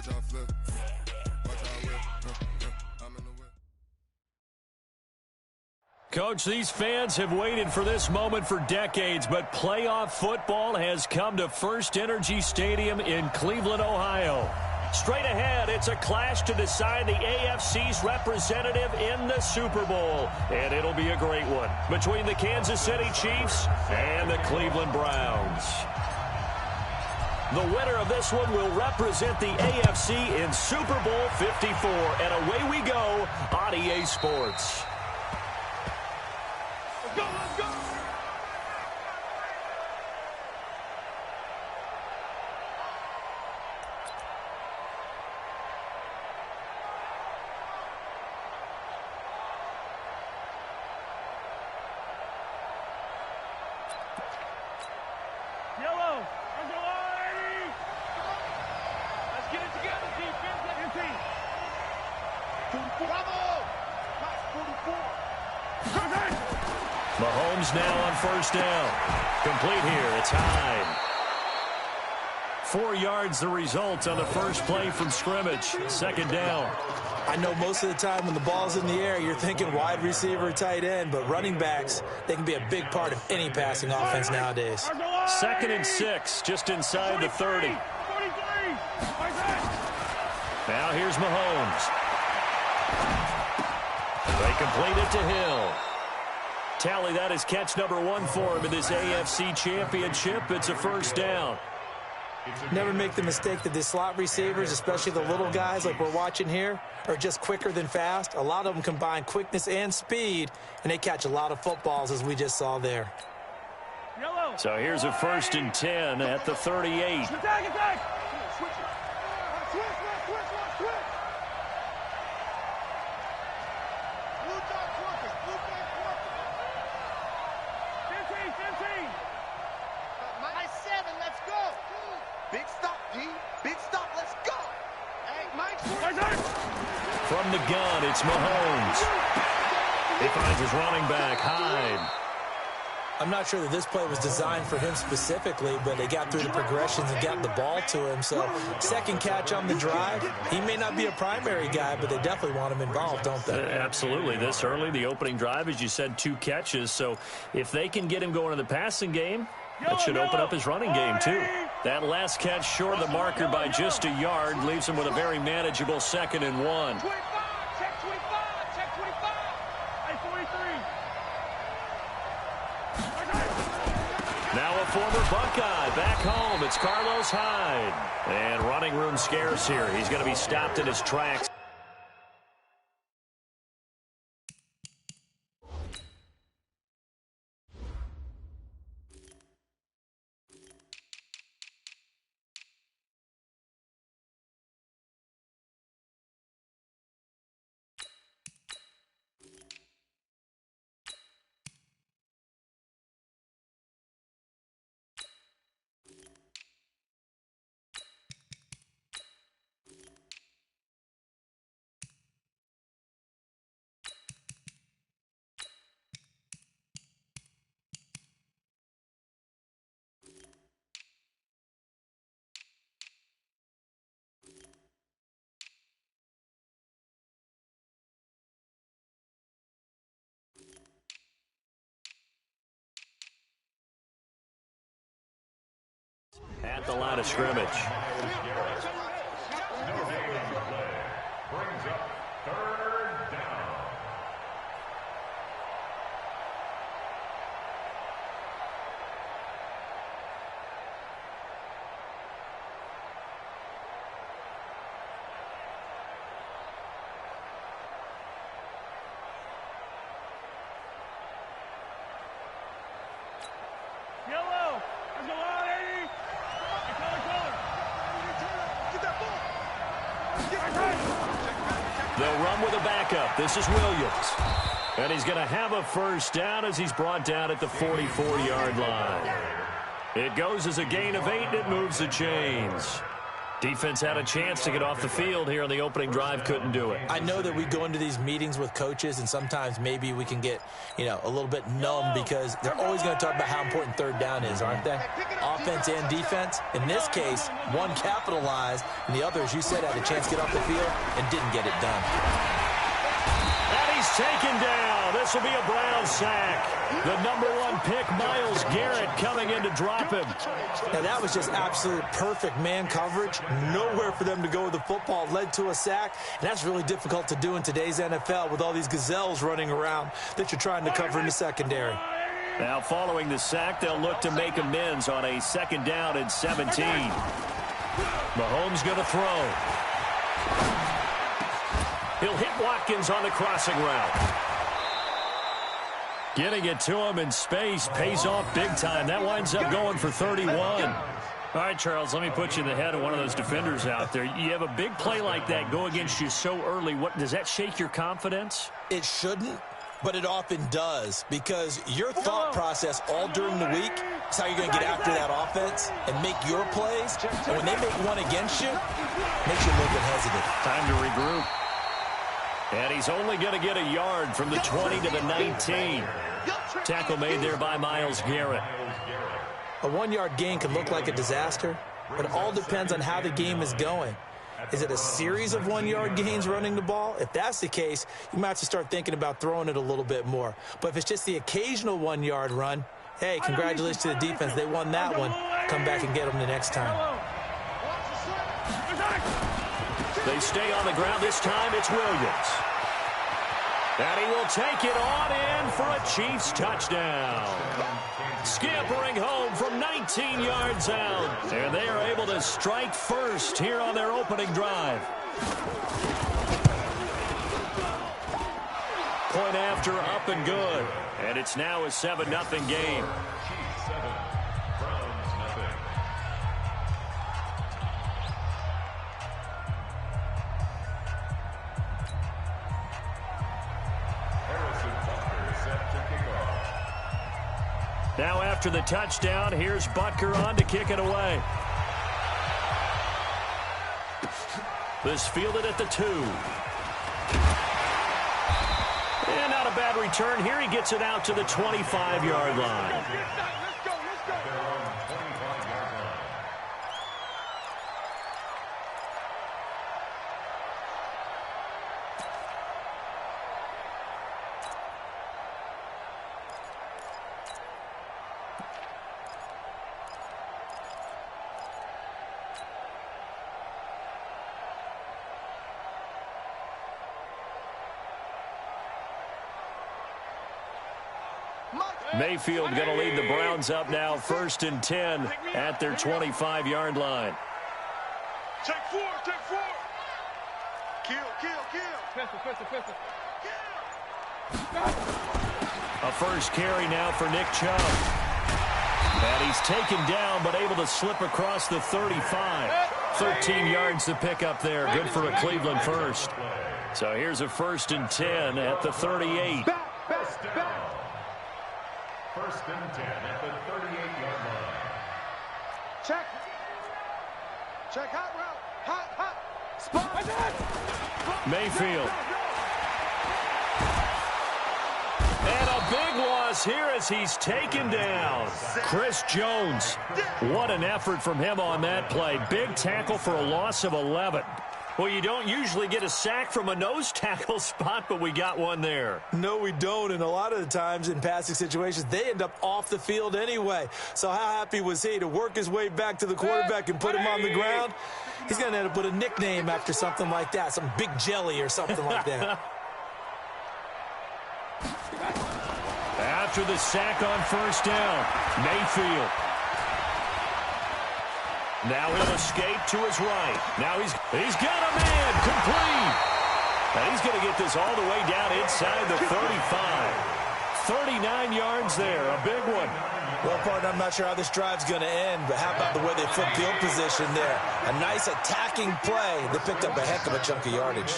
Watch out flip. Watch out whip. I'm in the whip. Coach, these fans have waited for this moment for decades, but playoff football has come to First Energy Stadium in Cleveland, Ohio. Straight ahead, it's a clash to decide the AFC's representative in the Super Bowl. And it'll be a great one between the Kansas City Chiefs and the Cleveland Browns. The winner of this one will represent the AFC in Super Bowl 54. And away we go on EA Sports. Let's go, let's go! Yellow, underline! Let's get it together, defense. Let's see. 44. Bravo! Pass 44. Mahomes now on first down. Complete here. It's Hyde. 4 yards the result on the first play from scrimmage. Second down. I know most of the time when the ball's in the air, you're thinking wide receiver, tight end, but running backs, they can be a big part of any passing offense nowadays. 2nd and 6, just inside the 30. Now here's Mahomes. They complete it to Hill. Tally, that is catch number 1 for him in this AFC Championship. It's a first down. Never make the mistake that the slot receivers, especially the little guys like we're watching here, are just quicker than fast. A lot of them combine quickness and speed, and they catch a lot of footballs, as we just saw there. So here's a 1st and 10 at the 38. Attack! Big stop, G. Big stop. Let's go. Hey, Mike. From the gun, it's Mahomes. He finds his running back, Hyde. I'm not sure that this play was designed for him specifically, but they got through the progressions and got the ball to him. So, second catch on the drive. He may not be a primary guy, but they definitely want him involved, don't they? Absolutely. This early, the opening drive, as you said, 2 catches. So, if they can get him going in the passing game, that should open up his running game, too. That last catch short of the marker by just a yard leaves him with a very manageable 2nd and 1. Check 25. Check 25. Hey, 43. Now a former Buckeye back home. It's Carlos Hyde. And running room scarce here. He's going to be stopped in his tracks. At the line of scrimmage. Brings up 3rd down. Yellow. There's a line, 80. They'll run with a backup. This is Williams. And he's going to have a first down as he's brought down at the 44-yard line. It goes as a gain of 8, and it moves the chains. Defense had a chance to get off the field here on the opening drive, couldn't do it. I know that we go into these meetings with coaches, and sometimes maybe we can get, a little bit numb because they're always going to talk about how important third down is, aren't they? Offense and defense. In this case, one capitalized, and the other, as you said, had a chance to get off the field and didn't get it done. And he's taken down. This will be a Brown sack. The #1 pick, Myles Garrett, coming in to drop him. Now, that was just absolute perfect man coverage. Nowhere for them to go with the football. Led to a sack, and that's really difficult to do in today's NFL with all these gazelles running around that you're trying to cover in the secondary. Now, following the sack, they'll look to make amends on a 2nd down and 17. Mahomes going to throw. He'll hit Watkins on the crossing route. Getting it to him in space pays off big time. That winds up going for 31. All right, Charles, let me put you in the head of one of those defenders out there. You have a big play like that go against you so early. What does that shake your confidence? It shouldn't, but it often does, because your thought process all during the week is how you're going to get after that offense and make your plays. And when they make one against you, it makes you a little bit hesitant. Time to regroup. And he's only going to get a yard from the 20 to the 19. Tackle made there by Myles Garrett. A 1-yard gain can look like a disaster, but it all depends on how the game is going. Is it a series of 1-yard gains running the ball? If that's the case, you might have to start thinking about throwing it a little bit more. But if it's just the occasional 1-yard run, hey, congratulations to the defense. They won that one. Come back and get them the next time. They stay on the ground. This time it's Williams. And he will take it on in for a Chiefs touchdown. Scampering home from 19 yards out. And they are able to strike first here on their opening drive. Point after, up and good. And it's now a 7-0 game. Now after the touchdown, here's Butker on to kick it away. This fielded at the 2. And not a bad return here. He gets it out to the 25-yard line. Mayfield going to lead the Browns up now, 1st and 10 at their 25-yard line. Take 4, take 4. Kill. Pistol. A first carry now for Nick Chubb. And he's taken down, but able to slip across the 35. 13 yards to pick up there. Good for a Cleveland first. So here's a 1st and 10 at the 38. Back. 1st and 10 at the 38-yard line. Check, hot route. Hot. Spot. Mayfield. And a big loss here as he's taken down. Chris Jones. What an effort from him on that play. Big tackle for a loss of 11. Well, you don't usually get a sack from a nose tackle spot, but we got one there. No, we don't, and a lot of the times in passing situations, they end up off the field anyway. So how happy was he to work his way back to the quarterback and put him on the ground? He's going to end up with a nickname after something like that, some Big Jelly or something like that. After the sack on 1st down, Mayfield. Now he'll escape to his right. Now he's got a man complete. And he's going to get this all the way down inside the 35. 39 yards there, a big one. Well, partner, I'm not sure how this drive's going to end, but how about the way they flipped field position there? A nice attacking play. They picked up a heck of a chunk of yardage.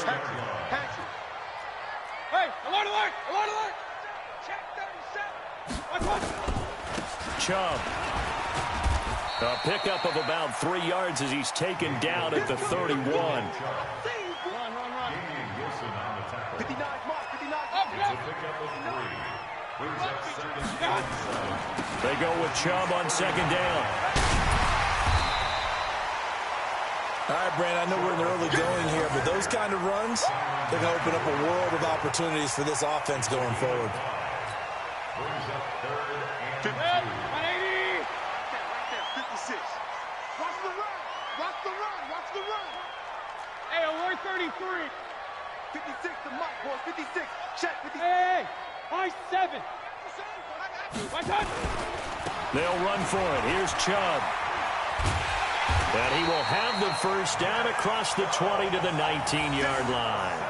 Hey, alert! Check 37. Chubb. A pickup of about 3 yards as he's taken down at the 31. Gaining Wilson on the tackle. 59 mark, 59. It's a pickup of 3. Brings up second and 7. They go with Chubb on second down. All right, Brandon, I know we're in the early going here, but those kind of runs, they're going to open up a world of opportunities for this offense going forward. Brings up third and 2. 180. Right there, 56. Watch the run. Watch the run. Watch the run. Hey, alert 33. 56 to Mike, boys. 56. Check. 56. Hey, high 7. My touch. They'll run for it. Here's Chubb. And he will have the first down across the 20 to the 19-yard line.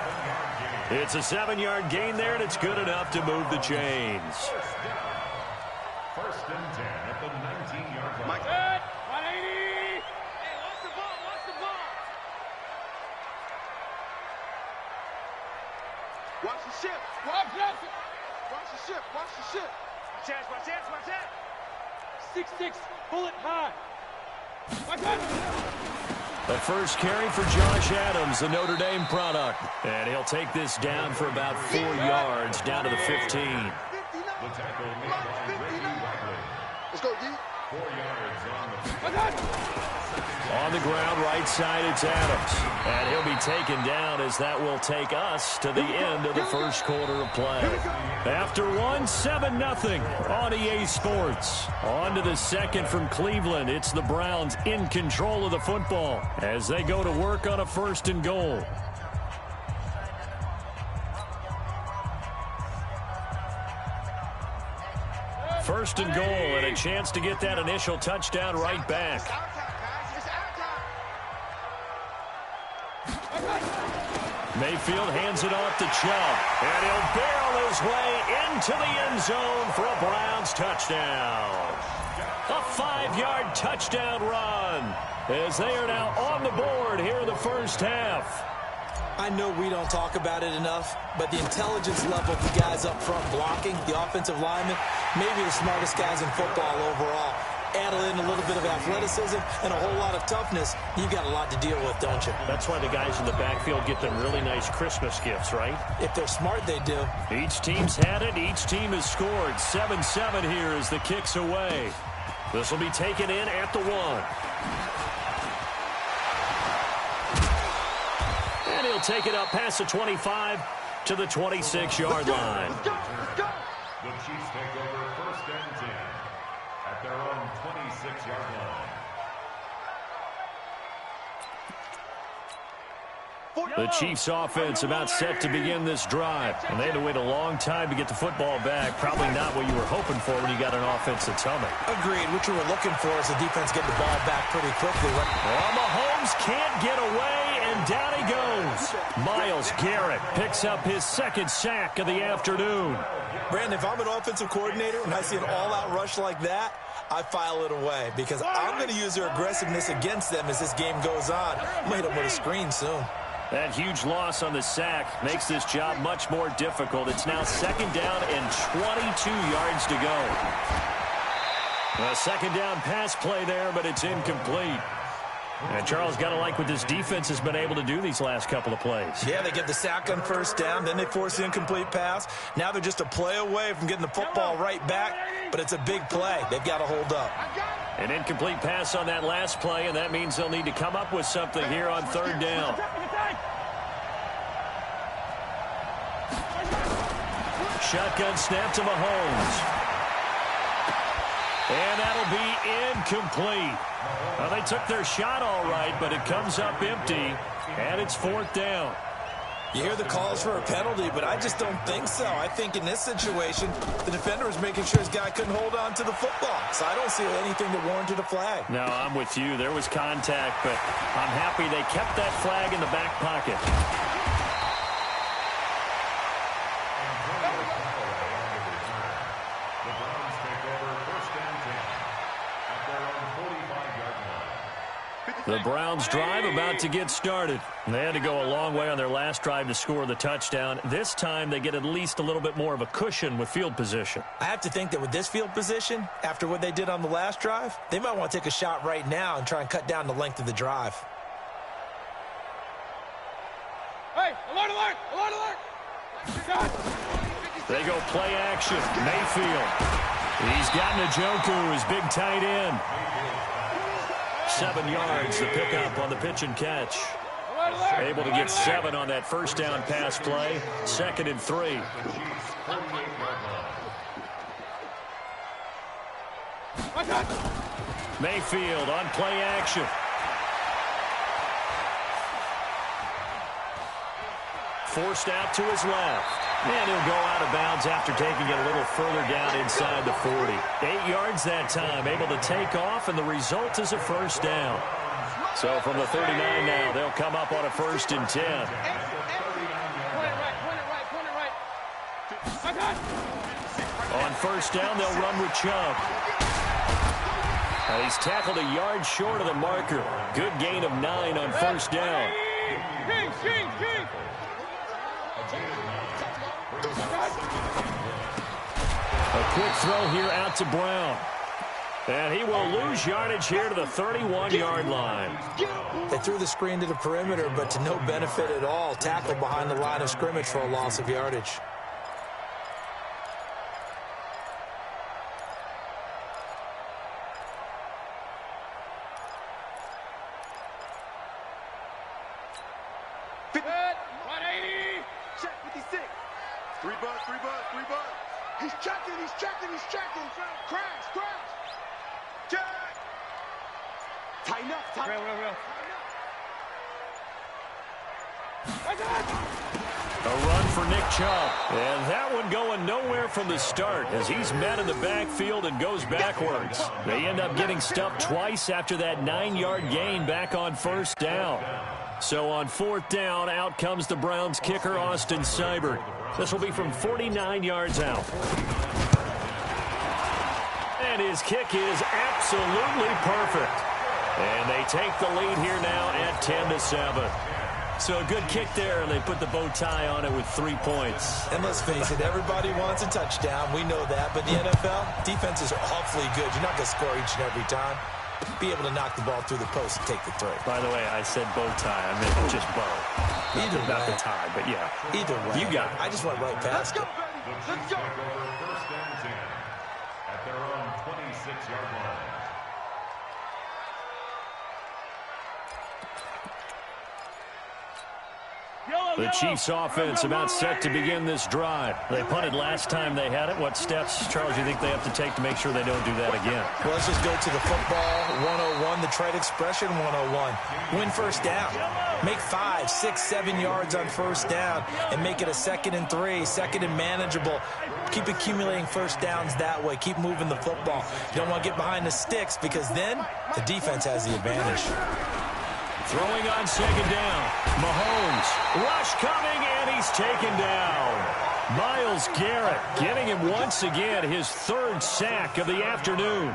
It's a 7-yard gain there, and it's good enough to move the chains. First and 10 at the 19-yard line. Good. 180. Hey, watch the ball. Watch the ball. Watch the ship. Watch that. Watch the ship. Watch the ship. Chance, watch that. Watch that. 6-6. Bullet high. Watch that. The first carry for Josh Adams, the Notre Dame product. And he'll take this down for about 4 yards, down to the 15. 59. The tackle made by Reggie Whiteley. Let's go, D. 4 yards on the Watch that. On the ground, right side, it's Adams. And he'll be taken down as that will take us to the end of the first quarter of play. After one, 7-0 on EA Sports. On to the second from Cleveland. It's the Browns in control of the football as they go to work on a first and goal. First and goal and a chance to get that initial touchdown right back. It's our time, guys. It's our time. Mayfield hands it off to Chubb, and he'll barrel his way into the end zone for a Browns touchdown. A 5-yard touchdown run as they are now on the board here in the first half. I know we don't talk about it enough, but the intelligence level of the guys up front blocking, the offensive linemen, maybe the smartest guys in football overall. Add in a little bit of athleticism and a whole lot of toughness, you've got a lot to deal with, don't you? That's why the guys in the backfield get them really nice Christmas gifts, right? If they're smart, they do. Each team's had it. Each team has scored. 7-7 here as the kick's away. This will be taken in at the 1. And he'll take it up past the 25 to the 26-yard line. Let's go. The Chiefs take over first and 10 at their own 26-yard line. The Chiefs offense about set to begin this drive. And they had to wait a long time to get the football back. Probably not what you were hoping for when you got an offense that's humming. Agreed. What you were looking for is the defense getting the ball back pretty quickly. Well, Mahomes can't get away, and down he goes. Myles Garrett picks up his second sack of the afternoon. Brandon, if I'm an offensive coordinator and I see an all-out rush like that, I file it away because I'm going to use their aggressiveness against them as this game goes on. I'm going to hit them with a screen soon. That huge loss on the sack makes this job much more difficult. It's now second down and 22 yards to go. A second down pass play there, but it's incomplete. And Charles, got to like what this defense has been able to do these last couple of plays. Yeah, they get the sack on first down, then they force the incomplete pass. Now they're just a play away from getting the football right back, but it's a big play. They've got to hold up. An incomplete pass on that last play, and that means they'll need to come up with something here on third down. Shotgun snap to Mahomes. And that'll be incomplete. Well, they took their shot all right, but it comes up empty, and it's fourth down. You hear the calls for a penalty, but I just don't think so. I think in this situation, the defender was making sure his guy couldn't hold on to the football. So I don't see anything that warranted a flag. No, I'm with you. There was contact, but I'm happy they kept that flag in the back pocket. The Browns take over first and 10 at their own 45-yard line. The Browns drive about to get started. They had to go a long way on their last drive to score the touchdown. This time they get at least a little bit more of a cushion with field position. I have to think that with this field position, after what they did on the last drive, they might want to take a shot right now and try and cut down the length of the drive. Hey, alert, alert, alert, alert! They go play action. Mayfield. He's got Njoku, his big tight end. 7 yards, the pickup on the pitch and catch. Able to get 7 on that first down pass play. 2nd and 3. Mayfield on play action. Forced out to his left. And he'll go out of bounds after taking it a little further down inside the 40. 8 yards that time, able to take off, and the result is a first down. So from the 39 now, they'll come up on a 1st and 10. On first down, they'll run with Chubb. He's tackled a yard short of the marker. Good gain of 9 on first down. A quick throw here out to Brown. And he will lose yardage here to the 31-yard line. They threw the screen to the perimeter, but to no benefit at all. Tackled behind the line of scrimmage for a loss of yardage. Check 56. 3 bucks, 3 bucks, 3 bucks. He's checking, he's checking, he's checking. Crash, crash. Check. Tighten up, tighten up. Real. A run for Nick Chubb. And that one going nowhere from the start as he's met in the backfield and goes backwards. They end up getting stuffed twice after that 9-yard gain back on first down. So on 4th down, out comes the Browns kicker, Austin Seibert. This will be from 49 yards out. And his kick is absolutely perfect. And they take the lead here now at 10-7. So a good kick there, and they put the bow tie on it with 3 points. And let's face it, everybody wants a touchdown. We know that. But the NFL, defenses are awfully good. You're not going to score each and every time. Be able to knock the ball through the post and take the throw. By the way, I said bow tie. I meant just bow. Either way. Not the tie, but yeah. Either way. You got it. I just went right past it. Let's go. 1st and 10 at their own 26-yard line. The Chiefs offense about set to begin this drive. They punted last time they had it. What steps, Charles, you think they have to take to make sure they don't do that again? Well, let's just go to the football 101, the trade expression 101. Win first down. Make 5, 6, 7 yards on first down and make it a 2nd and 3, 2nd and manageable. Keep accumulating first downs that way. Keep moving the football. You don't want to get behind the sticks because then the defense has the advantage. Throwing on 2nd down. Mahomes. Rush coming, and he's taken down. Myles Garrett getting him once again his 3rd sack of the afternoon.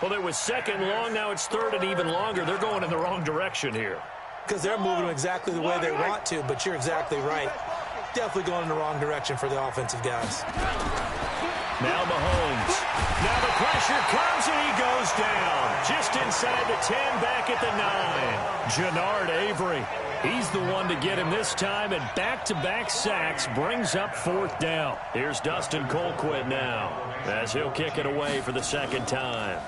Well, it was 2nd long. Now it's 3rd and even longer. They're going in the wrong direction here. Because they're moving exactly the way they want to, but you're exactly right. Definitely going in the wrong direction for the offensive guys. Now Mahomes. Now the pressure comes, and he goes down. Just inside the 10, back at the 9. Jannard Avery. He's the one to get him this time, and back-to-back sacks brings up 4th down. Here's Dustin Colquitt now, as he'll kick it away for the 2nd time.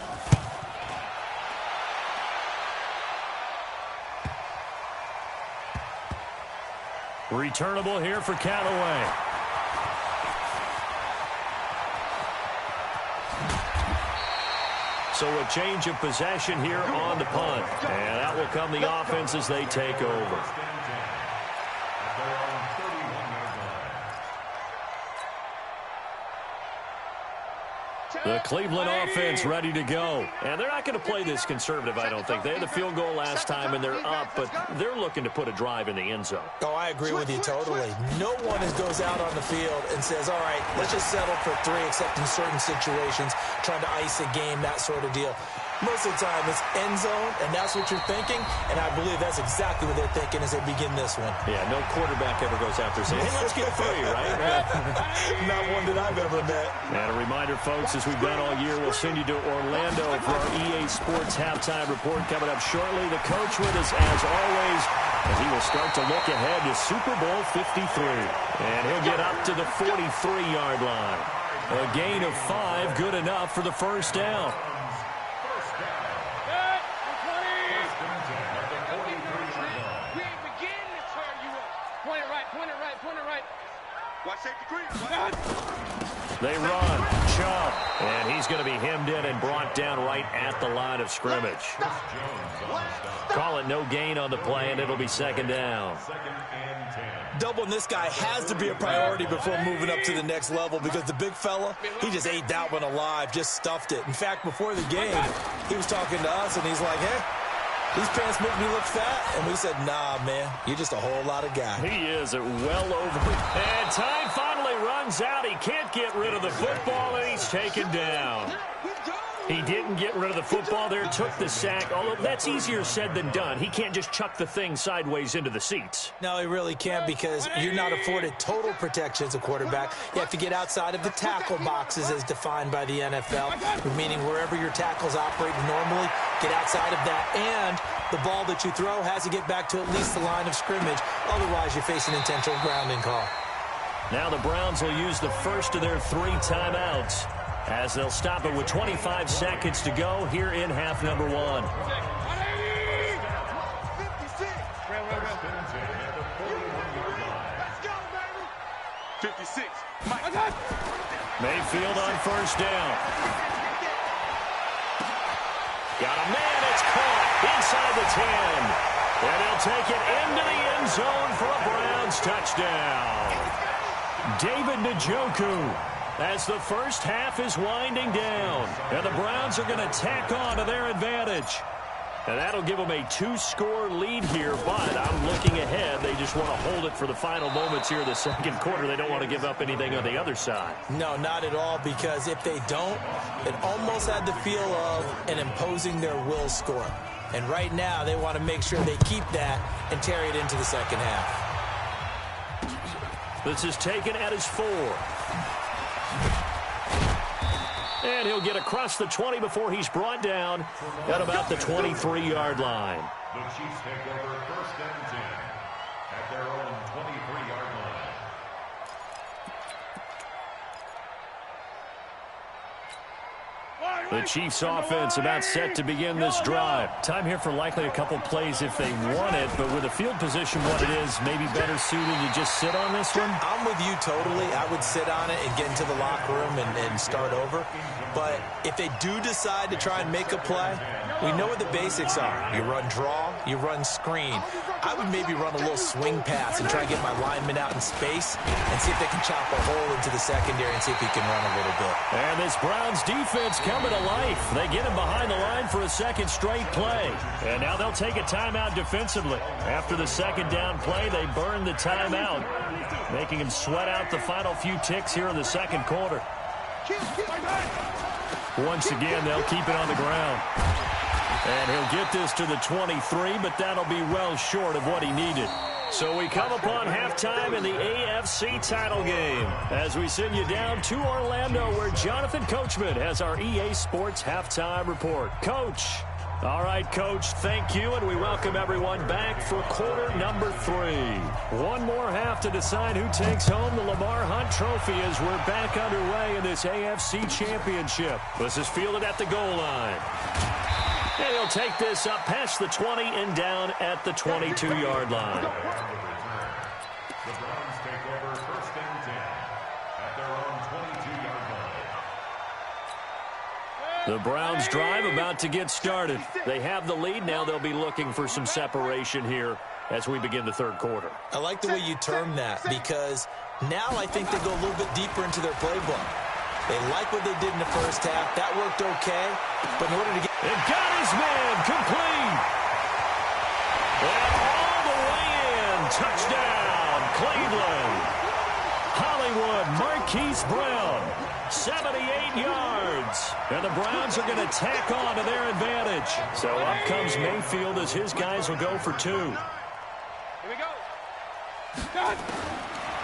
Returnable here for Callaway. So a change of possession here on the punt. And that will come the offense as they take over. The Cleveland offense ready to go. And they're not going to play this conservative, I don't think. They had the field goal last time, and they're up, but they're looking to put a drive in the end zone. Oh, I agree with you totally. No one goes out on the field and says, all right, let's just settle for 3, except in certain situations, trying to ice a game, that sort of deal. Most of the time, it's end zone, and that's what you're thinking, and I believe that's exactly what they're thinking as they begin this one. Yeah, no quarterback ever goes out there saying, hey, let's get 3, right? Not one that I've ever met. And a reminder, folks, as we've done all year, we'll send you to Orlando for our EA Sports Halftime Report coming up shortly. The coach with us, as always, as he will start to look ahead to Super Bowl 53. And he'll get up to the 43-yard line. A gain of 5, good enough for the first down. They run, jump, and he's going to be hemmed in and brought down right at the line of scrimmage. Call it no gain on the play, and it'll be second down. Doubling this guy has to be a priority before moving up to the next level because the big fella, he just ate that one alive, just stuffed it. In fact, before the game, he was talking to us, and he's like, hey, these pants make me look fat. And we said, nah, man, you're just a whole lot of guy. He is well over. And time finally runs out. He can't get rid of the football, and he's taken down. He didn't get rid of the football there, took the sack, although that's easier said than done. He can't just chuck the thing sideways into the seats. No, he really can't because you're not afforded total protection as a quarterback. You have to get outside of the tackle boxes as defined by the NFL, meaning wherever your tackles operate normally, get outside of that, and the ball that you throw has to get back to at least the line of scrimmage. Otherwise, you're facing intentional grounding call. Now the Browns will use the first of their 3 timeouts, as they'll stop it with 25 seconds to go here in half number 1. Mayfield on first down. Got a man, it's caught inside the 10. And they'll take it into the end zone for a Browns touchdown. David Njoku, as the first half is winding down. And the Browns are going to tack on to their advantage. And that'll give them a 2-score lead here, but I'm looking ahead. They just want to hold it for the final moments here in the second quarter. They don't want to give up anything on the other side. No, not at all, because if they don't, it almost had the feel of an imposing their will score. And right now, they want to make sure they keep that and carry it into the second half. This is taken at his 4. And he'll get across the 20 before he's brought down at about the 23-yard line. The Chiefs take over first and 10 at their own 23-yard line. The Chiefs offense about set to begin this drive. Time here for likely a couple plays if they want it, but with the field position what it is, maybe better suited to just sit on this one? I'm with you totally. I would sit on it and get into the locker room and start over. But if they do decide to try and make a play, we know what the basics are. You run draw, you run screen. I would maybe run a little swing pass and try and get my lineman out in space and see if they can chop a hole into the secondary and see if he can run a little bit. And this Browns defense coming to life. They get him behind the line for a second straight play. And now they'll take a timeout defensively. After the second down play, they burn the timeout, making him sweat out the final few ticks here in the second quarter. Once again, they'll keep it on the ground. And he'll get this to the 23, but that'll be well short of what he needed. So we come upon halftime in the AFC title game as we send you down to Orlando where Jonathan Coachman has our EA Sports Halftime Report. Coach. All right, Coach, thank you, and we welcome everyone back for quarter number 3. One more half to decide who takes home the Lamar Hunt Trophy as we're back underway in this AFC Championship. This is fielded at the goal line. And he'll take this up past the 20 and down at the 22-yard line. The Browns take over first and 10 at their own 22-yard line. The Browns drive about to get started. They have the lead. Now they'll be looking for some separation here as we begin the third quarter. I like the way you term that because now I think they go a little bit deeper into their playbook. They like what they did in the first half. That worked okay. But in order to get... It got his man complete. And all the way in. Touchdown, Cleveland. Hollywood Marquise Brown 78 yards. And the Browns are going to tack on to their advantage. So up comes Mayfield as his guys will go for 2. Here we go. Done.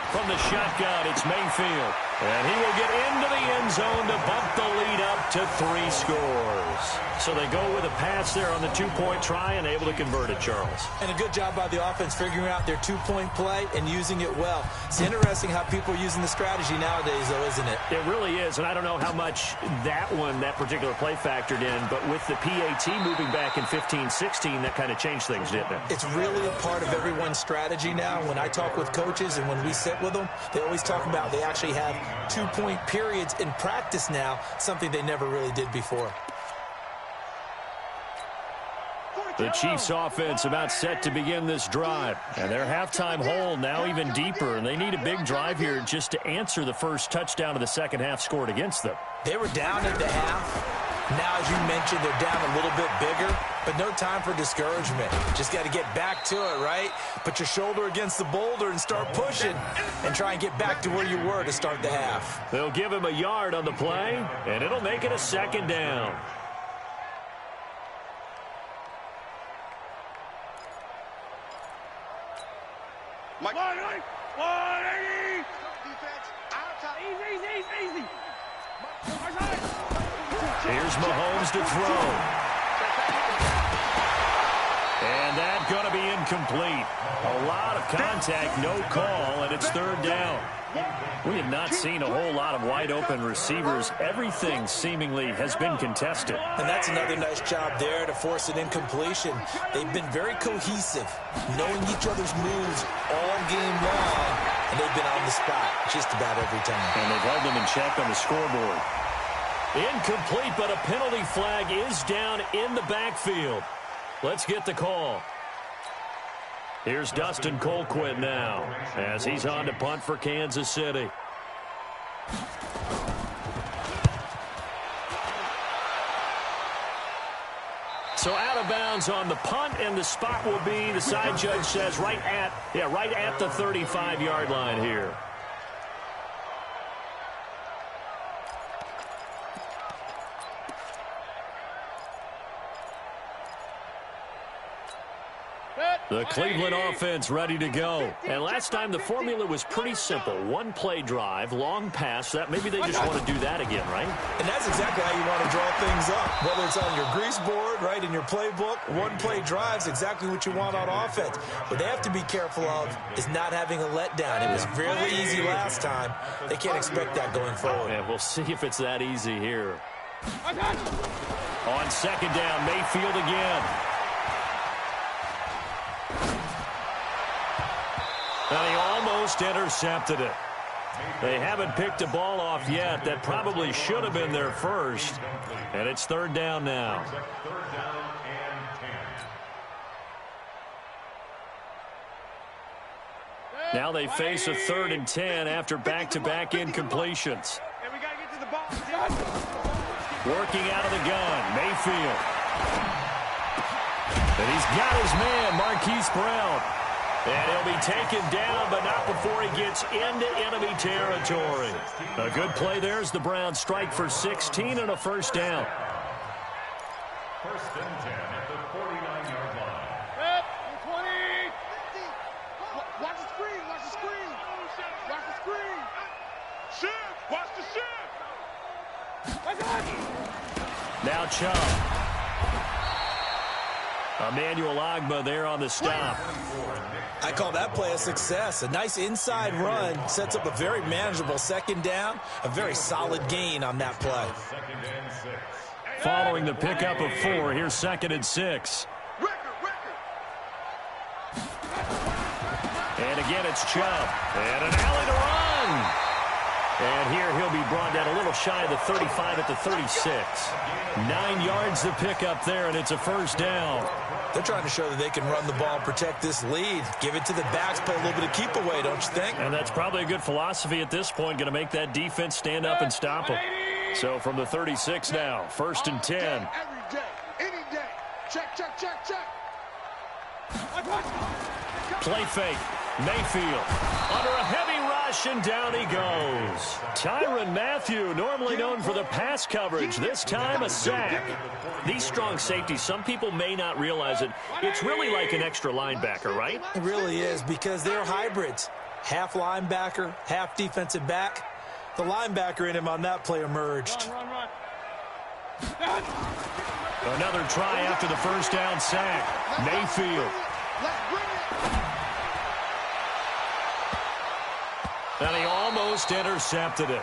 From the shotgun, it's Mayfield. And he will get into the end zone to bump the lead up to 3 scores. So they go with a pass there on the 2-point try and able to convert it, Charles. And a good job by the offense figuring out their 2-point play and using it well. It's interesting how people are using the strategy nowadays, though, isn't it? It really is, and I don't know how much that particular play factored in, but with the PAT moving back in 15-16, that kind of changed things, didn't it? It's really a part of everyone's strategy now. When I talk with coaches and when we sit with them, they always talk about they actually have 2-point periods in practice now, something they never really did before. The Chiefs offense about set to begin this drive. And their halftime hole now even deeper. And they need a big drive here just to answer the first touchdown of the second half scored against them. They were down at the half. Now, as you mentioned, they're down a little bit bigger. But no time for discouragement. Just got to get back to it, right? Put your shoulder against the boulder and start pushing. And try and get back to where you were to start the half. They'll give him a yard on the play. And it'll make it a second down. Mike. 180. Defense. Out of time. Easy. Here's Mahomes to throw. And that's going to be incomplete. A lot of contact, no call, and it's third down. We have not seen a whole lot of wide-open receivers. Everything seemingly has been contested. And that's another nice job there to force an incompletion. They've been very cohesive, knowing each other's moves all game long, and they've been on the spot just about every time. And they've held them in check on the scoreboard. Incomplete, but a penalty flag is down in the backfield. Let's get the call. Here's Dustin Colquitt now as he's on to punt for Kansas City. So out of bounds on the punt, and the spot will be, the side judge says, right at the 35-yard line here. The Cleveland offense ready to go. And last time the formula was pretty simple. One play drive, long pass. That maybe they just want to do that again, right? And that's exactly how you want to draw things up. Whether it's on your grease board, right, in your playbook, one play drive is exactly what you want on offense. What they have to be careful of is not having a letdown. It was fairly easy last time. They can't expect that going forward. And we'll see if it's that easy here. On second down, Mayfield again. And he almost intercepted it. They haven't picked a ball off yet. That probably should have been their first. And it's third down now. Now they face a 3rd and 10 after back-to-back incompletions. And we got to get to the ball. Working out of the gun, Mayfield. And he's got his man, Marquise Brown. And he'll be taken down, but not before he gets into enemy territory. A good play there as the Browns strike for 16 and a first down. 1st and 10 at the 49-yard line. 20. Watch the screen. Watch the screen. Watch the screen. Shift. Watch the shift. Now Chubb. Emmanuel Ogbah there on the stop. I call that play a success. A nice inside run sets up a very manageable second down. A very solid gain on that play. Following the pickup of 4, here's 2nd and 6. And again, it's Chubb. And an alley to run. And here he'll be brought down a little shy of the 35 at the 36. 9 yards to pick up there, and it's a first down. They're trying to show that they can run the ball and protect this lead. Give it to the backs, play a little bit of keep away, don't you think? And that's probably a good philosophy at this point, going to make that defense stand up and stop them. So from the 36 now, 1st and 10. Every day, any day. Check. Play fake. Mayfield under a heavy rush. rush, and down he goes. Tyrann Mathieu, normally known for the pass coverage, this time a sack. These strong safeties, some people may not realize it. It's really like an extra linebacker, right? It really is, because they're hybrids. Half linebacker, half defensive back. The linebacker in him on that play emerged. Run. Another try after the first down sack. Mayfield. And he almost intercepted it.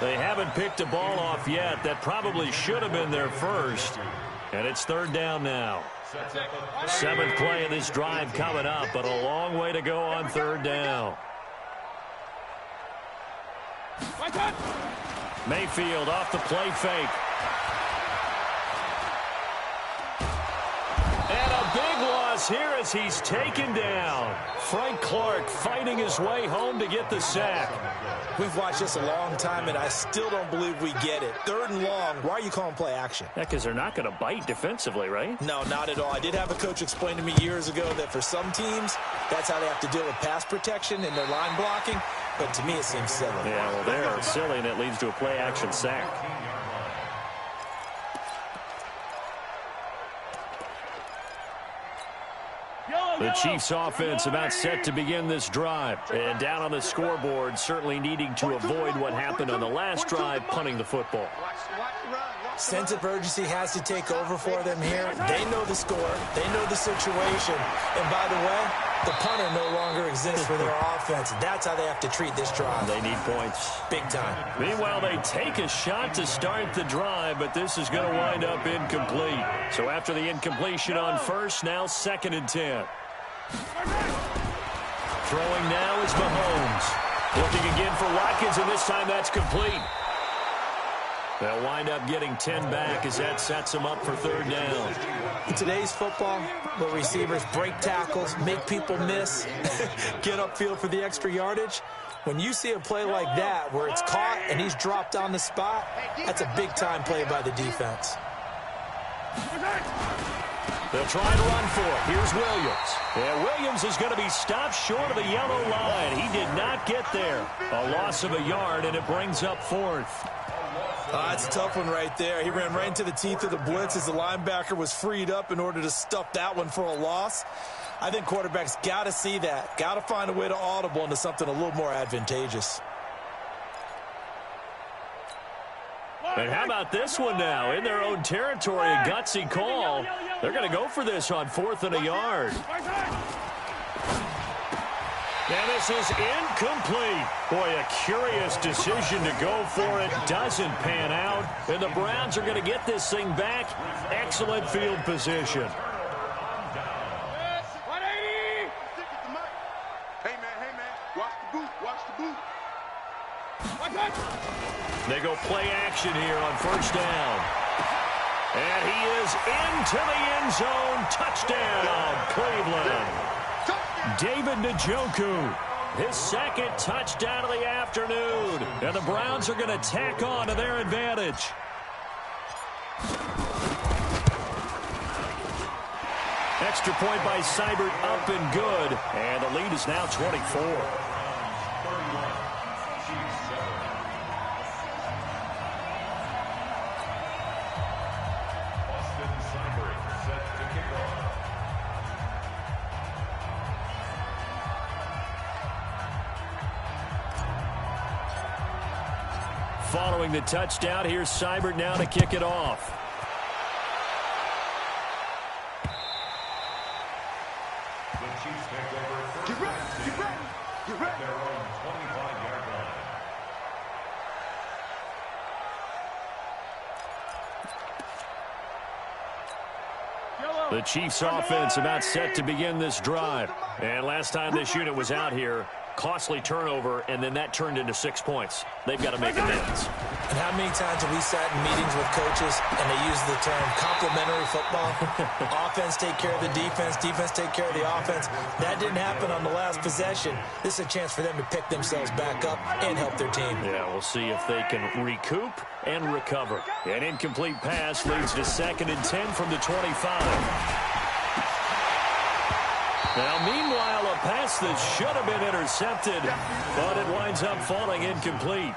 They haven't picked a ball off yet. That probably should have been their first. And it's third down now. Seventh play of this drive coming up, but a long way to go on third down. Mayfield off the play fake. And a big loss here as he's taken down. Frank Clark fighting his way home to get the sack. We've watched this a long time, and I still don't believe we get it. Third and long, why are you calling play action? Yeah, because they're not going to bite defensively, right? No, not at all. I did have a coach explain to me years ago that for some teams, that's how they have to deal with pass protection and their line blocking. But to me, it seems silly. Yeah, well, they're silly, and it leads to a play action sack. The Chiefs offense about set to begin this drive. And down on the scoreboard, certainly needing to avoid what happened on the last drive, punting the football. Sense of urgency has to take over for them here. They know the score. They know the situation. And by the way, the punter no longer exists for their offense. That's how they have to treat this drive. They need points. Big time. Meanwhile, they take a shot to start the drive, but this is going to wind up incomplete. So after the incompletion on first, now 2nd and 10. Throwing now is Mahomes. Looking again for Watkins, and this time that's complete. They'll wind up getting 10 back as that sets them up for third down. In today's football, where receivers break tackles, make people miss, get upfield for the extra yardage, when you see a play like that where it's caught and he's dropped on the spot, that's a big-time play by the defense. They'll try to run for it. Here's Williams. And Williams is going to be stopped short of the yellow line. He did not get there. A loss of a yard, and it brings up 4th. That's a tough one right there. He ran right into the teeth of the blitz as the linebacker was freed up in order to stuff that one for a loss. I think quarterbacks got to see that. Got to find a way to audible into something a little more advantageous. And how about this one now? In their own territory, a gutsy call. They're going to go for this on 4th and a yard. And this is incomplete. Boy, a curious decision to go for it. Doesn't pan out. And the Browns are going to get this thing back. Excellent field position. 180! Hey, man, watch the boot. They go play action here on first down. And he is into the end zone. Touchdown, Cleveland. David Njoku, his 2nd touchdown of the afternoon. And the Browns are going to tack on to their advantage. Extra point by Seibert, up and good. And the lead is now 24. Following the touchdown, here's Seibert now to kick it off. The Chiefs take over first. Get ready. Their own 25-yard line. The Chiefs offense about set to begin this drive. And last time this unit was out here, costly turnover, and then that turned into 6 points. They've got to make amends. And how many times have we sat in meetings with coaches and they use the term complementary football? Offense take care of the defense, defense take care of the offense. That didn't happen on the last possession. This is a chance for them to pick themselves back up and help their team. Yeah, we'll see if they can recoup and recover. An incomplete pass leads to 2nd and 10 from the 25. Now, meanwhile, a pass that should have been intercepted, but it winds up falling incomplete.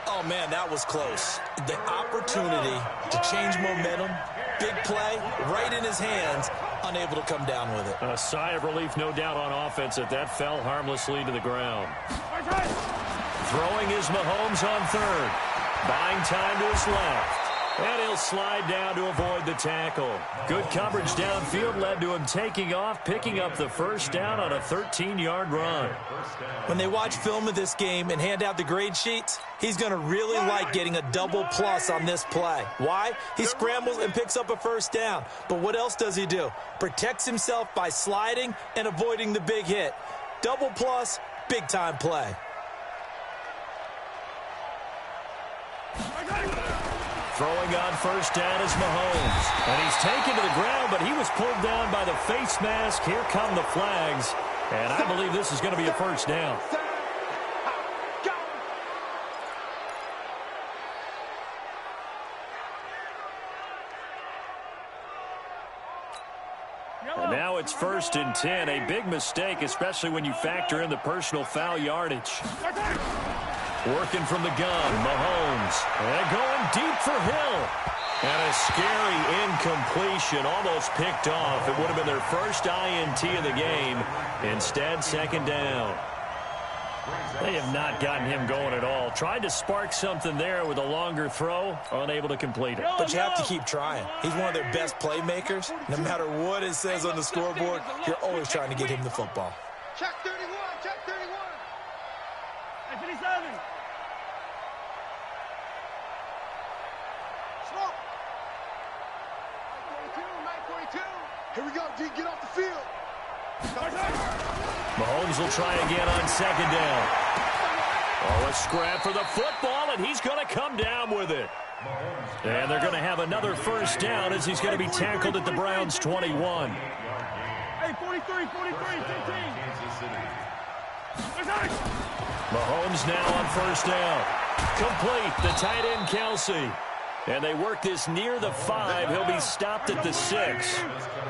Oh, man, that was close. The opportunity to change momentum, big play, right in his hands, unable to come down with it. A sigh of relief, no doubt, on offense that fell harmlessly to the ground. Throwing is Mahomes on third. Buying time to his left. And he'll slide down to avoid the tackle. Good coverage downfield led to him taking off, picking up the first down on a 13-yard run. When they watch film of this game and hand out the grade sheets, he's going to really like getting a double plus on this play. Why? He scrambles and picks up a first down. But what else does he do? Protects himself by sliding and avoiding the big hit. Double plus, big-time play. Throwing on first down is Mahomes. And he's taken to the ground, but he was pulled down by the face mask. Here come the flags. And I believe this is going to be a first down. And now it's 1st and 10. A big mistake, especially when you factor in the personal foul yardage. Working from the gun, Mahomes. And going deep for Hill. And a scary incompletion, almost picked off. It would have been their first INT of the game. Instead, second down. They have not gotten him going at all. Tried to spark something there with a longer throw, unable to complete it. But you have to keep trying. He's one of their best playmakers. No matter what it says on the scoreboard, you're always trying to get him the football. Check 31, check 31. Hey, 57. Smoke. 42. Here we go, D. Get off the field. Mahomes will try again on second down. Oh, a scrap for the football, and he's going to come down with it. And they're going to have another first down as he's going to be tackled at the Browns' 21. Hey, 43, 15. Mahomes now on first down. Complete, the tight end Kelsey. And they work this near the 5. He'll be stopped at the 6.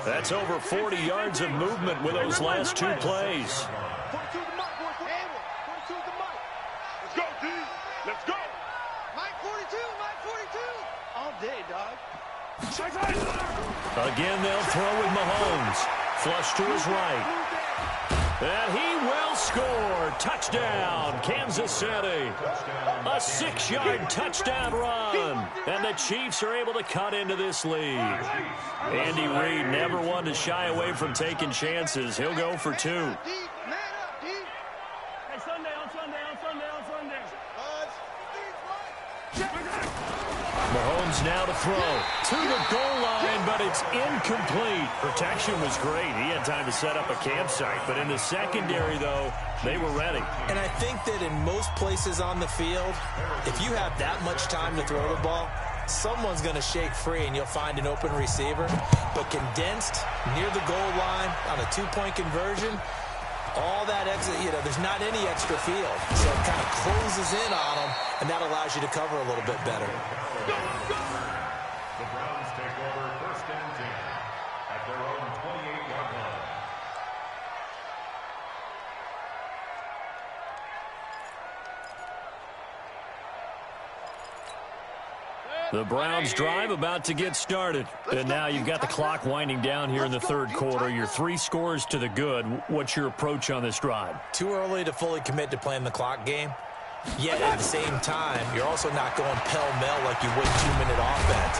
That's over 40 yards of movement with those last two plays. 42 the mic, boy. 42 the mic. Let's go, D. Let's go. Mike 42, Mike 42. All day, dog. Again, they'll throw with Mahomes. Flush to his right. And he will score. Touchdown, Kansas City. A 6-yard touchdown run. And the Chiefs are able to cut into this lead. Andy Reid never one to shy away from taking chances. He'll go for 2. Man up, D. Hey, Sunday. Mahomes now to throw to the goal line, but it's incomplete. Protection was great. He had time to set up a campsite, but in the secondary, though, they were ready. And I think that in most places on the field, if you have that much time to throw the ball, someone's going to shake free and you'll find an open receiver. But condensed near the goal line on a 2-point conversion, all that exit, there's not any extra field. So it kind of closes in on them, and that allows you to cover a little bit better. The Browns take over 1st and 10 at their own 28-yard line. The Browns drive about to get started. And now you've got the clock winding down here in the third quarter. You're 3 scores to the good. What's your approach on this drive? Too early to fully commit to playing the clock game. Yet at the same time, you're also not going pell-mell like you would 2-minute offense.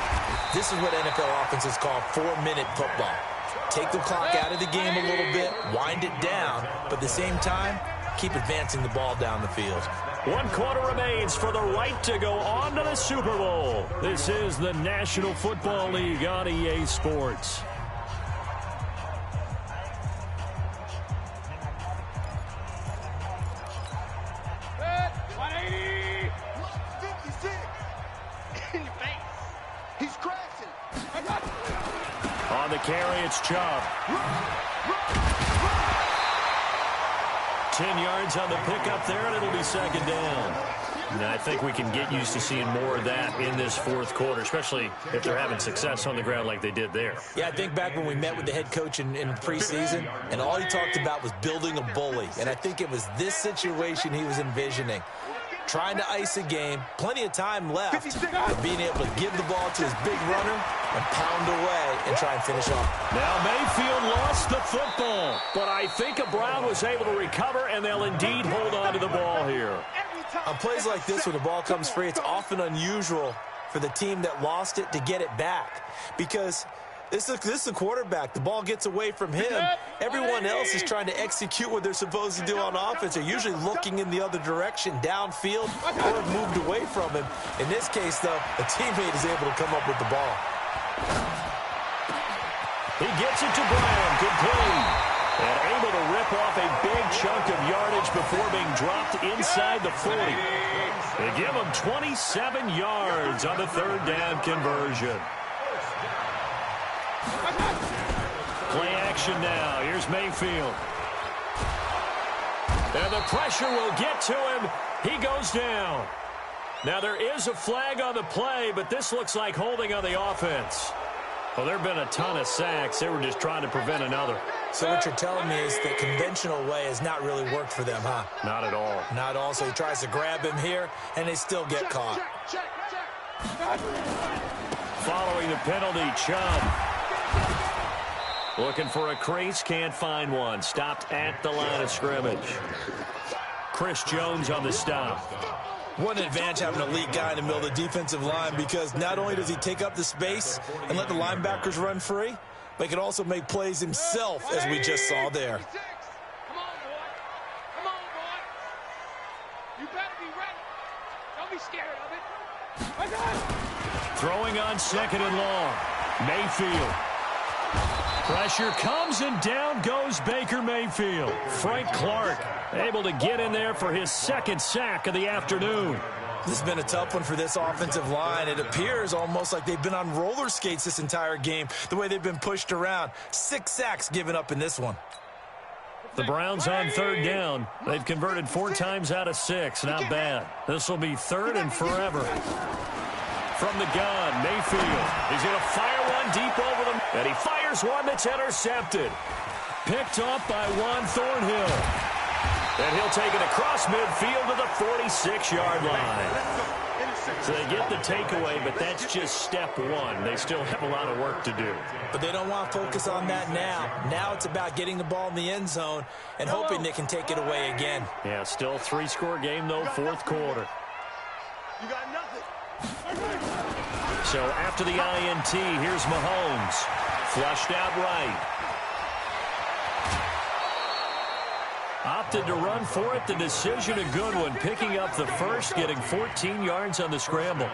This is what NFL offenses call 4-minute football. Take the clock out of the game a little bit, wind it down, but at the same time, keep advancing the ball down the field. 1 quarter remains for the right to go on to the Super Bowl. This is the National Football League on EA Sports. On the carry, it's Chubb. 10 yards on the pickup there, and it'll be second down. And I think we can get used to seeing more of that in this fourth quarter, especially if they're having success on the ground like they did there. Yeah, I think back when we met with the head coach in preseason, and all he talked about was building a bully. And I think it was this situation he was envisioning. Trying to ice a game, plenty of time left, but being able to give the ball to his big runner and pound away and try and finish off. Now Mayfield lost the football, but I think Brown was able to recover, and they'll indeed hold on to the ball here. On plays like this, when the ball comes free, it's often unusual for the team that lost it to get it back, because this is a quarterback. The ball gets away from him. Everyone else is trying to execute what they're supposed to do on offense. They're usually looking in the other direction, downfield, or have moved away from him. In this case, though, a teammate is able to come up with the ball. He gets it to Brown. Good play. And able to rip off a big chunk of yardage before being dropped inside the 40. They give him 27 yards on the third down conversion. Play action now. Here's Mayfield. And the pressure will get to him. He goes down. Now there is a flag on the play, but this looks like holding on the offense. Well, there have been a ton of sacks. They were just trying to prevent another. So what you're telling me is the conventional way has not really worked for them, huh? Not at all. Not all. So he tries to grab him here, and they still get caught. Following the penalty, Chubb. Looking for a crease, can't find one. Stopped at the line of scrimmage. Chris Jones on the stop. What an advantage having an elite guy in the middle of the defensive line, because not only does he take up the space and let the linebackers run free, but he can also make plays himself, as we just saw there. Come on, boy. Come on, boy. You better be ready. Don't be scared of it. Throwing on second and long. Mayfield. Pressure comes, and down goes Baker Mayfield. Frank Clark able to get in there for his second sack of the afternoon. This has been a tough one for this offensive line. It appears almost like they've been on roller skates this entire game, the way they've been pushed around. 6 sacks given up in this one. The Browns on third down. They've converted 4 times out of 6. Not bad. This will be third and forever. From the gun, Mayfield. He's going to fire one deep over them, and he fires one that's intercepted. Picked up by Juan Thornhill. And he'll take it across midfield to the 46-yard line. So they get the takeaway, but that's just step one. They still have a lot of work to do. But they don't want to focus on that now. Now it's about getting the ball in the end zone and hoping they can take it away again. Yeah, still 3-score game, though, fourth quarter. You got nothing. So after the INT, here's Mahomes. Flushed out right. Opted to run for it. The decision a good one. Picking up the first, getting 14 yards on the scramble.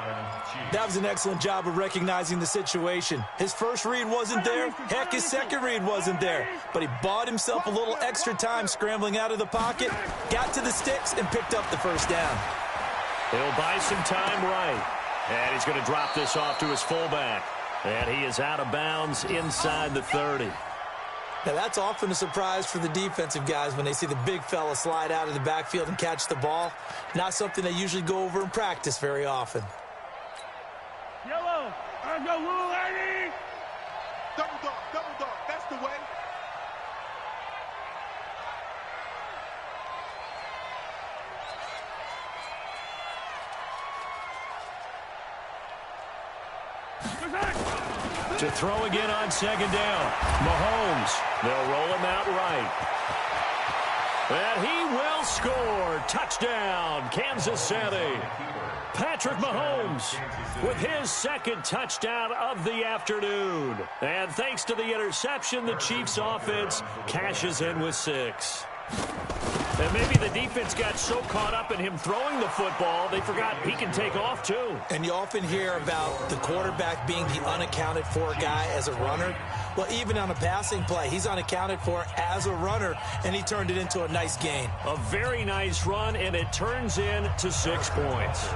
That was an excellent job of recognizing the situation. His first read wasn't there. Heck, his second read wasn't there. But he bought himself a little extra time scrambling out of the pocket, got to the sticks, and picked up the first down. He'll buy some time right. And he's going to drop this off to his fullback. And he is out of bounds inside the 30. Now, that's often a surprise for the defensive guys when they see the big fella slide out of the backfield and catch the ball. Not something they usually go over in practice very often. Yellow. I go, little lady. Double dog. That's the way. To throw again on second down. Mahomes. They'll roll him out right. And he will score. Touchdown, Kansas City. Patrick Mahomes with his second touchdown of the afternoon. And thanks to the interception, the Chiefs offense cashes in with 6. And maybe the defense got so caught up in him throwing the football, they forgot he can take off too. And you often hear about the quarterback being the unaccounted for guy as a runner. Well, even on a passing play, he's unaccounted for as a runner, and he turned it into a nice gain. A very nice run, and it turns into 6 points.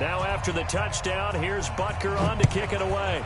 Now after the touchdown, here's Butker on to kick it away.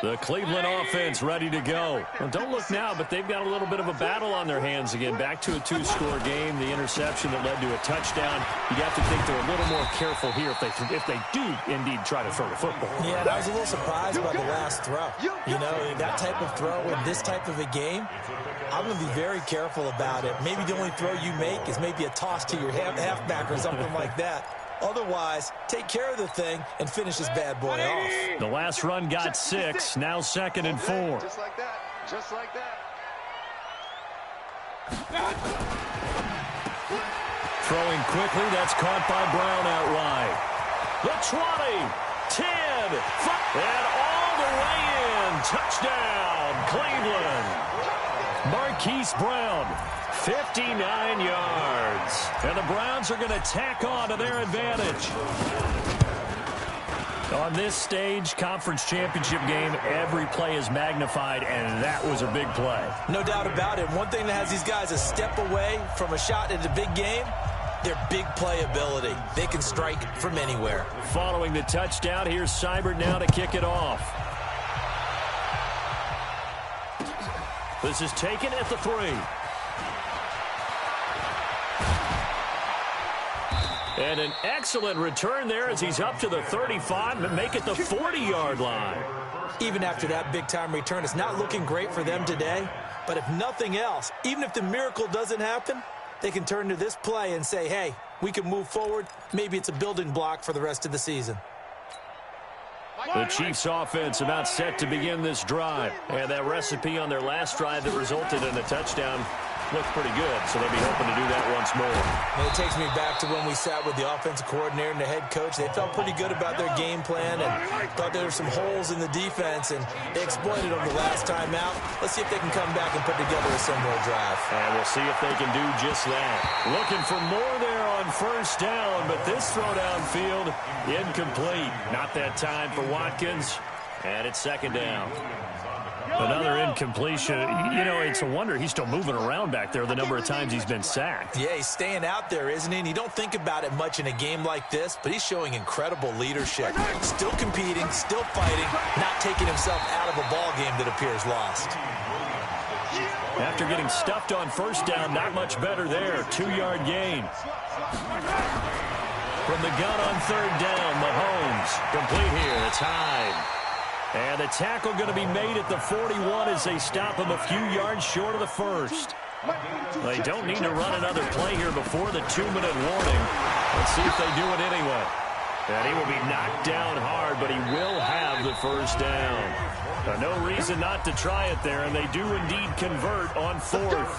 The Cleveland offense ready to go. Well, don't look now, but they've got a little bit of a battle on their hands again. Back to a two-score game. The interception that led to a touchdown. You have to think they're a little more careful here if they do indeed try to throw the football. Yeah, and I was a little surprised by the last throw. You know, that type of throw in this type of a game, I'm going to be very careful about it. Maybe the only throw you make is maybe a toss to your halfback or something like that. Otherwise, take care of the thing and finish this bad boy off. The last run got 6, now 2nd and 4. Just like that. Just like that. Throwing quickly, that's caught by Brown out wide. The 20, 10, 5, and all the way in. Touchdown, Cleveland. Marquise Brown, 59 yards. And the Browns are going to tack on to their advantage. On this stage, conference championship game, every play is magnified, and that was a big play. No doubt about it. One thing that has these guys a step away from a shot at a big game, their big playability. They can strike from anywhere. Following the touchdown, here's Seibert now to kick it off. This is taken at the 3. And an excellent return there as he's up to the 35, but make it the 40-yard line. Even after that big-time return, it's not looking great for them today. But if nothing else, even if the miracle doesn't happen, they can turn to this play and say, hey, we can move forward. Maybe it's a building block for the rest of the season. The Chiefs offense about set to begin this drive. And that recipe on their last drive that resulted in a touchdown looked pretty good, so they'll be hoping to do that once more. And it takes me back to when we sat with the offensive coordinator and the head coach. They felt pretty good about their game plan and thought there were some holes in the defense, and they exploited them the last time out. Let's see if they can come back and put together a similar drive. And we'll see if they can do just that. Looking for more there on first down, but this throw downfield, incomplete. Not that time for Watkins, and it's 2nd down. Another incompletion. You know, it's a wonder he's still moving around back there the number of times he's been sacked. Yeah, he's staying out there, isn't he? And you don't think about it much in a game like this, but he's showing incredible leadership. Still competing, still fighting, not taking himself out of a ball game that appears lost. After getting stuffed on first down, not much better there. 2-yard gain. From the gun on 3rd down, Mahomes. Complete here. It's Hyde. And the tackle going to be made at the 41 as they stop him a few yards short of the first. They don't need to run another play here before the 2-minute warning. Let's see if they do it anyway. And he will be knocked down hard, but he will have the first down. No reason not to try it there, and they do indeed convert on 4th.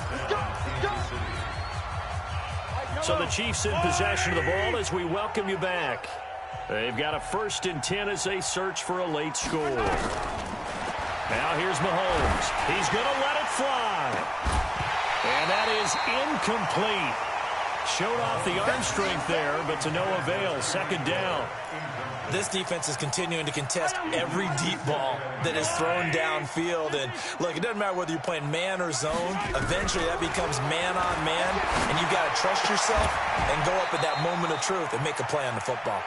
So the Chiefs in possession of the ball as we welcome you back. They've got a 1st and 10 as they search for a late score. Now here's Mahomes. He's going to let it fly. And that is incomplete. Showed off the arm strength there, but to no avail. 2nd down. This defense is continuing to contest every deep ball that is thrown downfield. And, look, it doesn't matter whether you're playing man or zone. Eventually, that becomes man on man. And you've got to trust yourself and go up at that moment of truth and make a play on the football.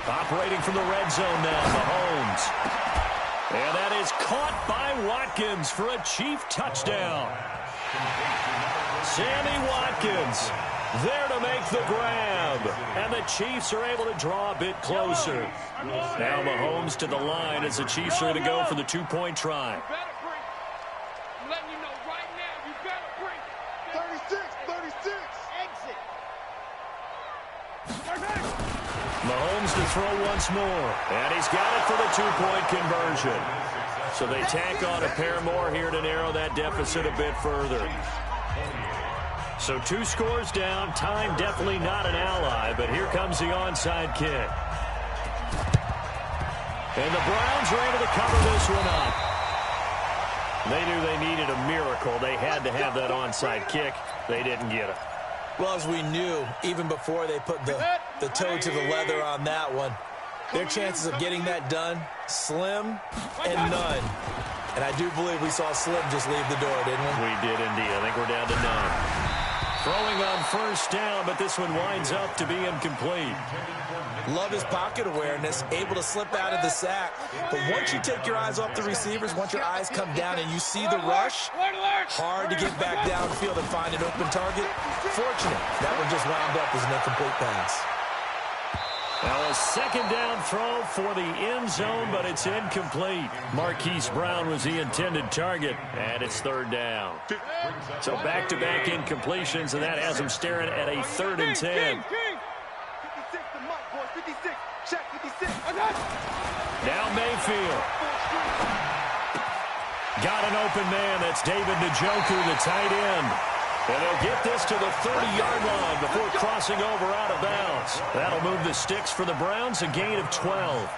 Operating from the red zone now, Mahomes. And that is caught by Watkins for a Chief touchdown. Sammy Watkins there to make the grab. And the Chiefs are able to draw a bit closer. Now Mahomes to the line as the Chiefs are going to go for the 2-point try. I'm letting you know right now, you better bring 36. exit. Mahomes to throw once more. And he's got it for the 2-point conversion. So they tack on a pair more here to narrow that deficit a bit further. So 2 scores down. Time definitely not an ally, but here comes the onside kick. And the Browns are able to cover this one up. They knew they needed a miracle. They had to have that onside kick. They didn't get it. Well, as we knew, even before they put the toe to the leather on that one, their chances of getting that done, slim and none. And I do believe we saw Slim just leave the door, didn't we? We did indeed. I think we're down to none. Throwing on first down, but this one winds up to be incomplete. Love his pocket awareness, able to slip out of the sack. But once you take your eyes off the receivers, once your eyes come down and you see the rush, hard to get back downfield and find an open target. Fortunate, that one just wound up as an incomplete pass. Now a second down throw for the end zone, but it's incomplete. Marquise Brown was the intended target, and it's third down. So back-to-back incompletions, and that has him staring at a 3rd and 10. Now Mayfield. Got an open man. That's David Njoku, the tight end. And they'll get this to the 30-yard line before crossing over out of bounds. That'll move the sticks for the Browns, a gain of 12.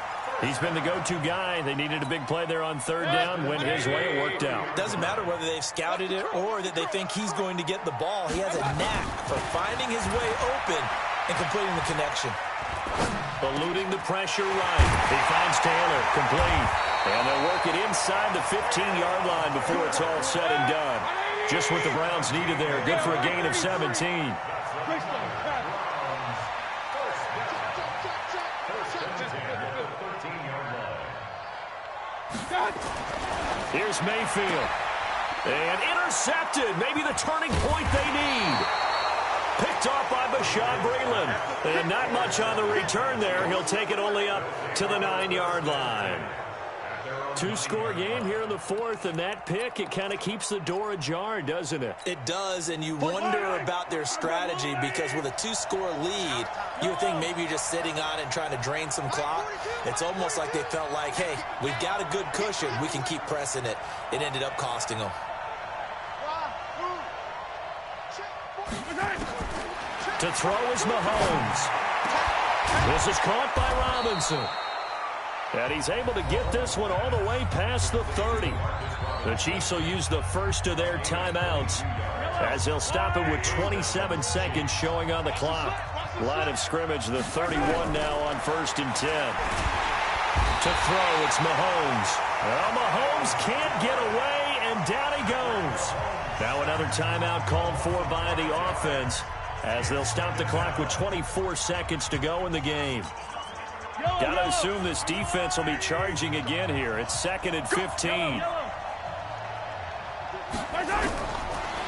He's been the go-to guy. They needed a big play there on 3rd down. Went his way. It worked out. Doesn't matter whether they've scouted it or that they think he's going to get the ball. He has a knack for finding his way open and completing the connection. Eluding the pressure right. He finds Taylor. Complete. And they'll work it inside the 15-yard line before it's all said and done. Just what the Browns needed there. Good for a gain of 17. Here's Mayfield. And intercepted. Maybe the turning point they need. Picked off by Bashaud Breeland. And not much on the return there. He'll take it only up to the 9-yard line. 2-score game here in the 4th, and that pick, it kind of keeps the door ajar, doesn't it? It does, and you wonder about their strategy because with a 2-score lead, you would think maybe you're just sitting on it and trying to drain some clock. It's almost like they felt like, hey, we've got a good cushion. We can keep pressing it. It ended up costing them. To throw is Mahomes. This is caught by Robinson. And he's able to get this one all the way past the 30. The Chiefs will use the first of their timeouts as they'll stop it with 27 seconds showing on the clock. Line of scrimmage, the 31 now on 1st and 10. To throw, it's Mahomes. Well, Mahomes can't get away, and down he goes. Now another timeout called for by the offense as they'll stop the clock with 24 seconds to go in the game. Got to assume this defense will be charging again here. It's 2nd and 15.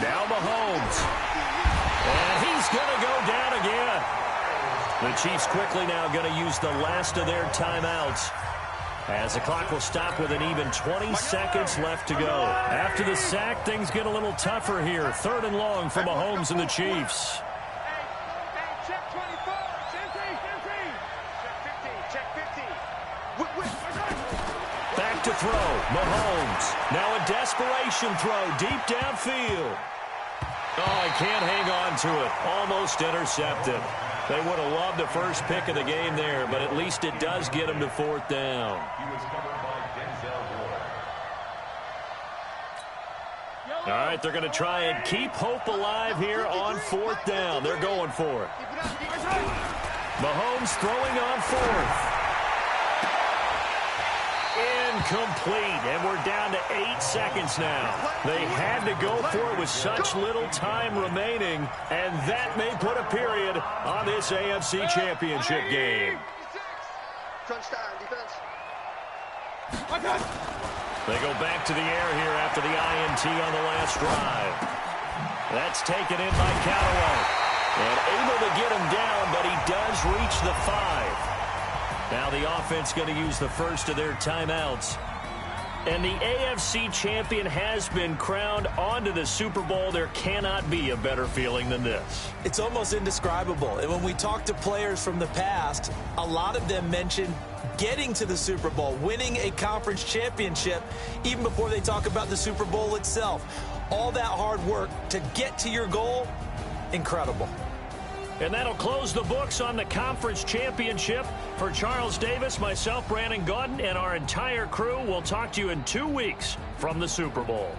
Now Mahomes. And he's going to go down again. The Chiefs quickly now going to use the last of their timeouts as the clock will stop with an even 20 seconds left to go. After the sack, things get a little tougher here. 3rd and long for Mahomes and the Chiefs. Back to throw. Mahomes. Now a desperation throw deep downfield. Oh, he can't hang on to it. Almost intercepted. They would have loved the first pick of the game there, but at least it does get him to 4th down. All right, they're going to try and keep hope alive here on 4th down. They're going for it. Mahomes throwing on 4th. Incomplete, and we're down to 8 seconds now. They had to go for it with such little time remaining, and that may put a period on this AFC Championship game. Crunch time, defense. They go back to the air here after the INT on the last drive. That's taken in by Callaway. And able to get him down, but he does reach the 5. Now the offense going to use the first of their timeouts. And the AFC champion has been crowned onto the Super Bowl. There cannot be a better feeling than this. It's almost indescribable. And when we talk to players from the past, a lot of them mention getting to the Super Bowl, winning a conference championship, even before they talk about the Super Bowl itself. All that hard work to get to your goal, incredible. And that'll close the books on the conference championship. For Charles Davis, myself, Brandon Gaudin, and our entire crew, we'll talk to you in 2 weeks from the Super Bowl.